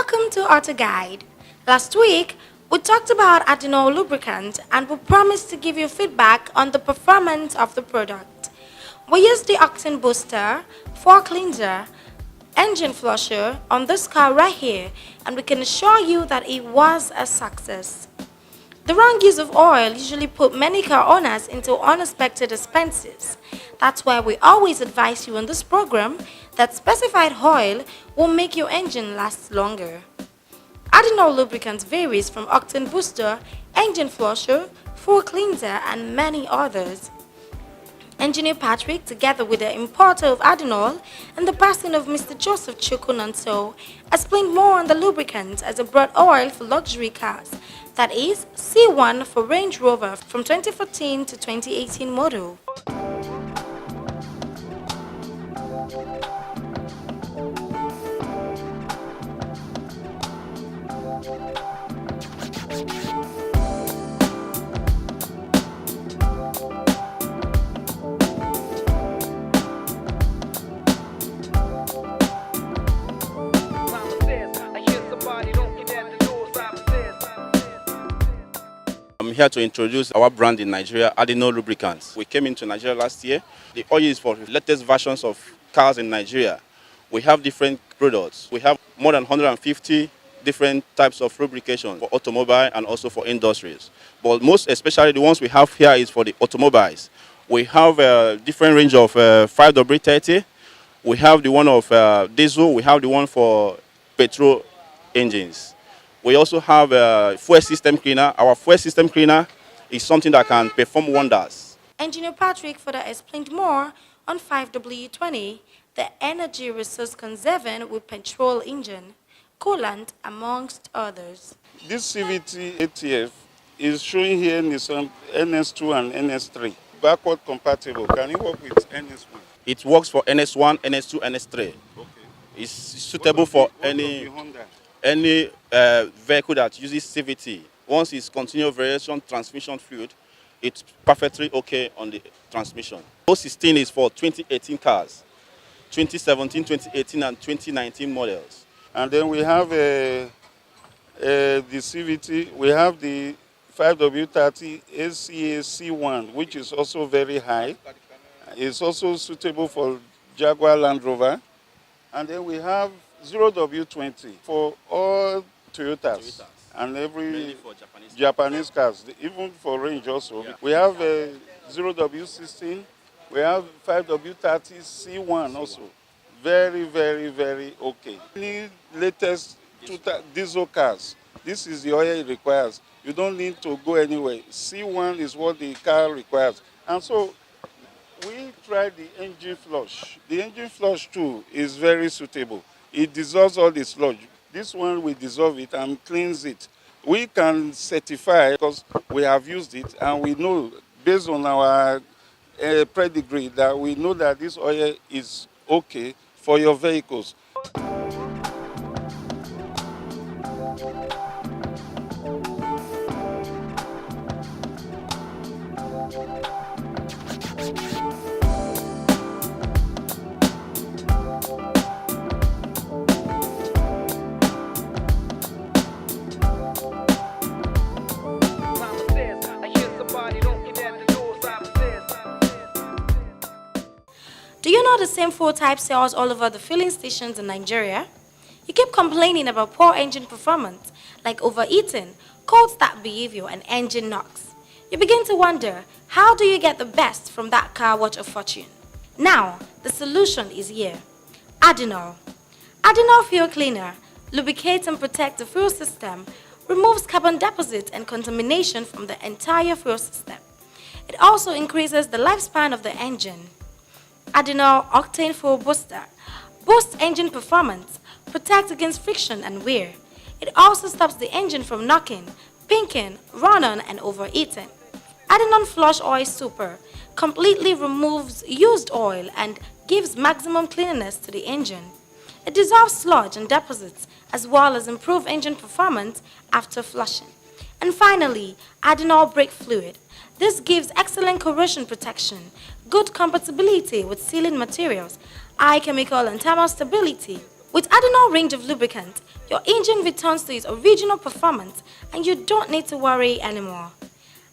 Welcome to Auto Guide. Last week, we talked about Addinol lubricant and we promised to give you feedback on the performance of the product. We used the octane booster, floor cleanser, engine flusher on this car right here, and we can assure you that it was a success. The wrong use of oil usually put many car owners into unexpected expenses. That's why we always advise you on this program that specified oil will make your engine last longer. Addinol lubricants varies from octane booster, engine flusher, fuel cleanser, and many others. Engineer Patrick, together with the importer of Addinol and the person of Mr. Joseph Chukunanso, explained more on the lubricant as a broad oil for luxury cars, that is, C1 for Range Rover from 2014 to 2018 model. I'm here to introduce our brand in Nigeria, Addinol Lubricants. We came into Nigeria last year. The oil is for the latest versions of cars in Nigeria. We have different products. We have more than 150 different types of lubrication for automobile and also for industries. But most especially the ones we have here is for the automobiles. We have a different range of 5W30. We have the one of diesel. We have the one for petrol engines. We also have a fuel system cleaner. Our fuel system cleaner is something that can perform wonders. Engineer Patrick further explained more on 5W20, the energy resource conserving with petrol engine, coolant, amongst others. This CVT ATF is showing here Nissan NS2 and NS3. Backward compatible. Can it work with NS1? It works for NS1, NS2, NS3. Okay. It's suitable for any vehicle that uses CVT. Once it's continuous variation transmission fluid, it's perfectly okay on the transmission. 016 is for 2018 cars, 2017, 2018, and 2019 models. And then we have the CVT, we have the 5W30 ACAC1, which is also very high. It's also suitable for Jaguar Land Rover. And then we have 0W20 for all Toyotas and every Japanese cars, even for Range also. Yeah. We have 0W16, we have 5W30 C1 also. Very, very, very okay. Any latest diesel cars, this is the oil it requires. You don't need to go anywhere. C1 is what the car requires. And so we tried the engine flush. The engine flush too is very suitable. It dissolves all the sludge. This one we dissolve it and cleans it. We can certify because we have used it and we know based on our pedigree that we know that this oil is okay for your vehicles. Do you know the same fuel type sells all over the filling stations in Nigeria? You keep complaining about poor engine performance, like overeating, cold start behavior, and engine knocks. You begin to wonder, how do you get the best from that car watch of fortune? Now, the solution is here. Addinol. Addinol fuel cleaner lubricates and protects the fuel system, removes carbon deposit and contamination from the entire fuel system. It also increases the lifespan of the engine. Addinol Octane Fuel Booster boosts engine performance, protects against friction and wear. It also stops the engine from knocking, pinking, run-on, and overheating. Addinol Flush Oil Super completely removes used oil and gives maximum cleanliness to the engine. It dissolves sludge and deposits as well as improve engine performance after flushing. And finally, Addinol Brake Fluid. This gives excellent corrosion protection, good compatibility with sealing materials, high chemical and thermal stability, With Addinol range of lubricant, your engine returns to its original performance and you don't need to worry anymore.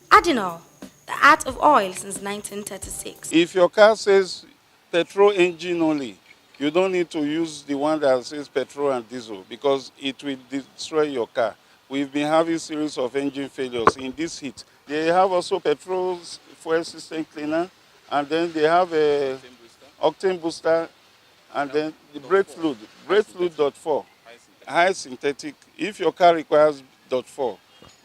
Addinol, the art of oil since 1936. If your car says petrol engine only, you don't need to use the one that says petrol and diesel because it will destroy your car. We've been having series of engine failures in this heat. They have also petrol fuel system cleaner, and then they have a octane booster, and then the brake fluid .4, high synthetic. If your car requires .4,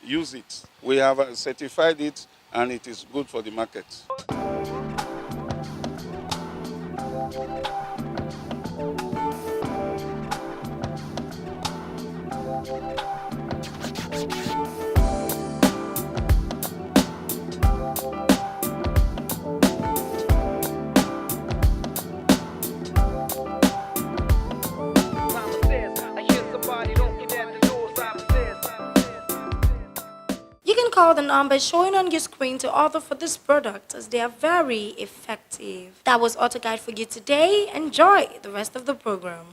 use it. We have certified it, and it is good for the market. You can call the number showing on your screen to order for this product as they are very effective. That was Auto Guide for you today. Enjoy the rest of the program.